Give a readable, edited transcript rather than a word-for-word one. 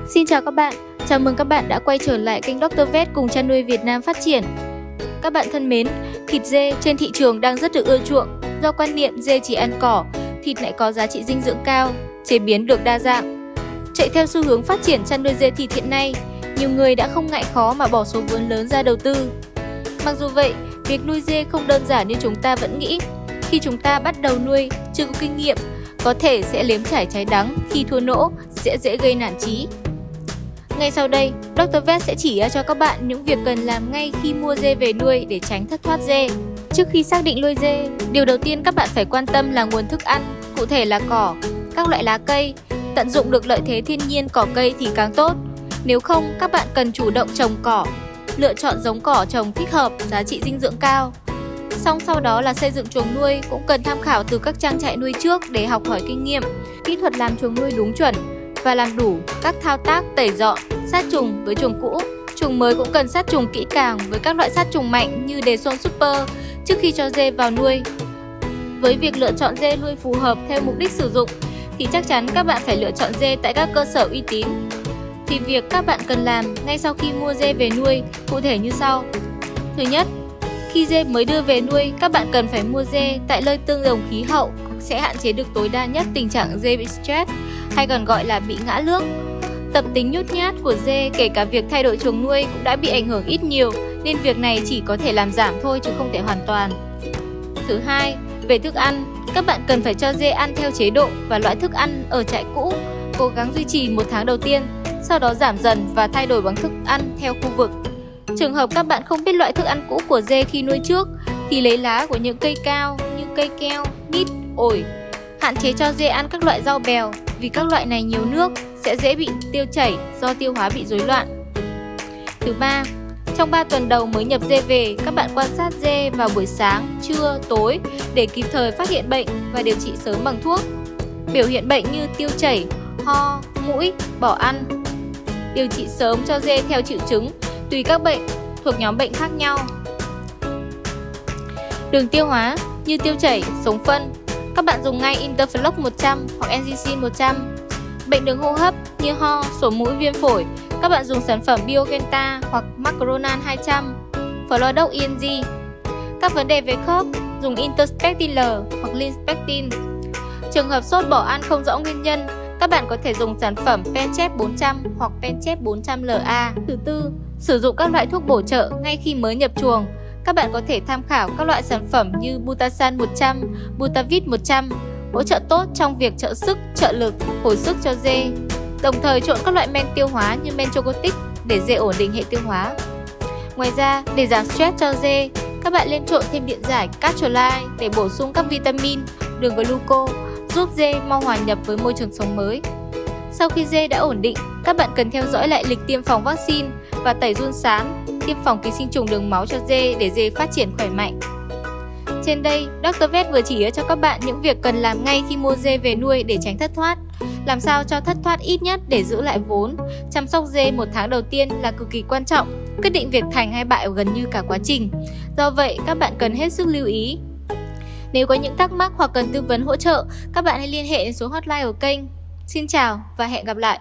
Xin chào các bạn, chào mừng các bạn đã quay trở lại kênh Dr. Vet cùng chăn nuôi Việt Nam phát triển. Các bạn thân mến, thịt dê trên thị trường đang rất được ưa chuộng do quan niệm dê chỉ ăn cỏ, thịt lại có giá trị dinh dưỡng cao, chế biến được đa dạng. Chạy theo xu hướng phát triển chăn nuôi dê thịt hiện nay, nhiều người đã không ngại khó mà bỏ số vốn lớn ra đầu tư. Mặc dù vậy, việc nuôi dê không đơn giản như chúng ta vẫn nghĩ. Khi chúng ta bắt đầu nuôi, chưa có kinh nghiệm, có thể sẽ nếm trải trái đắng, khi thua lỗ sẽ dễ gây nản chí. Ngay sau đây, Dr. Vet sẽ chỉ cho các bạn những việc cần làm ngay khi mua dê về nuôi để tránh thất thoát dê. Trước khi xác định nuôi dê, điều đầu tiên các bạn phải quan tâm là nguồn thức ăn, cụ thể là cỏ, các loại lá cây. Tận dụng được lợi thế thiên nhiên cỏ cây thì càng tốt. Nếu không, các bạn cần chủ động trồng cỏ, lựa chọn giống cỏ trồng thích hợp, giá trị dinh dưỡng cao. Sau đó là xây dựng chuồng nuôi, cũng cần tham khảo từ các trang trại nuôi trước để học hỏi kinh nghiệm, kỹ thuật làm chuồng nuôi đúng chuẩn và làm đủ các thao tác tẩy dọn, sát trùng với chuồng cũ. Chuồng mới cũng cần sát trùng kỹ càng với các loại sát trùng mạnh như Deson Super trước khi cho dê vào nuôi. Với việc lựa chọn dê nuôi phù hợp theo mục đích sử dụng thì chắc chắn các bạn phải lựa chọn dê tại các cơ sở uy tín. Thì việc các bạn cần làm ngay sau khi mua dê về nuôi cụ thể như sau. Thứ nhất, khi dê mới đưa về nuôi, các bạn cần phải mua dê tại nơi tương đồng khí hậu sẽ hạn chế được tối đa nhất tình trạng dê bị stress hay còn gọi là bị ngã nước. Tập tính nhút nhát của dê kể cả việc thay đổi chuồng nuôi cũng đã bị ảnh hưởng ít nhiều nên việc này chỉ có thể làm giảm thôi chứ không thể hoàn toàn. Thứ hai, về thức ăn, các bạn cần phải cho dê ăn theo chế độ và loại thức ăn ở trại cũ, cố gắng duy trì 1 tháng đầu tiên, sau đó giảm dần và thay đổi bằng thức ăn theo khu vực. Trường hợp các bạn không biết loại thức ăn cũ của dê khi nuôi trước thì lấy lá của những cây cao như cây keo, mít, ổi. Hạn chế cho dê ăn các loại rau bèo vì các loại này nhiều nước sẽ dễ bị tiêu chảy do tiêu hóa bị rối loạn. Thứ ba, trong 3 tuần đầu mới nhập dê về, các bạn quan sát dê vào buổi sáng, trưa, tối để kịp thời phát hiện bệnh và điều trị sớm bằng thuốc. Biểu hiện bệnh như tiêu chảy, ho, mũi, bỏ ăn. Điều trị sớm cho dê theo triệu chứng tùy các bệnh thuộc nhóm bệnh khác nhau. Đường tiêu hóa như tiêu chảy, sống phân, các bạn dùng ngay Interfloc 100 hoặc Enzycin 100. Bệnh đường hô hấp như ho, sổ mũi, viêm phổi, các bạn dùng sản phẩm Biogenta hoặc Macronan 200, Flodox ING. Các vấn đề về khớp, dùng Interspectin L hoặc Linspectin. Trường hợp sốt bỏ ăn không rõ nguyên nhân, các bạn có thể dùng sản phẩm Penchep 400 hoặc Penchep 400LA. Thứ tư, sử dụng các loại thuốc bổ trợ ngay khi mới nhập chuồng. Các bạn có thể tham khảo các loại sản phẩm như Butasan 100, Butavit 100, hỗ trợ tốt trong việc trợ sức, trợ lực, hồi sức cho dê. Đồng thời trộn các loại men tiêu hóa như men Chocotic để dê ổn định hệ tiêu hóa. Ngoài ra, để giảm stress cho dê, các bạn nên trộn thêm điện giải Castrolite để bổ sung các vitamin, đường gluco, giúp dê mau hòa nhập với môi trường sống mới. Sau khi dê đã ổn định, các bạn cần theo dõi lại lịch tiêm phòng vaccine và tẩy giun sán, tiêm phòng ký sinh trùng đường máu cho dê để dê phát triển khỏe mạnh. Trên đây, Dr. Vet vừa chỉ cho các bạn những việc cần làm ngay khi mua dê về nuôi để tránh thất thoát. Làm sao cho thất thoát ít nhất để giữ lại vốn. Chăm sóc dê 1 tháng đầu tiên là cực kỳ quan trọng, quyết định việc thành hay bại gần như cả quá trình. Do vậy, các bạn cần hết sức lưu ý. Nếu có những thắc mắc hoặc cần tư vấn hỗ trợ, các bạn hãy liên hệ đến số hotline của kênh. Xin chào và hẹn gặp lại!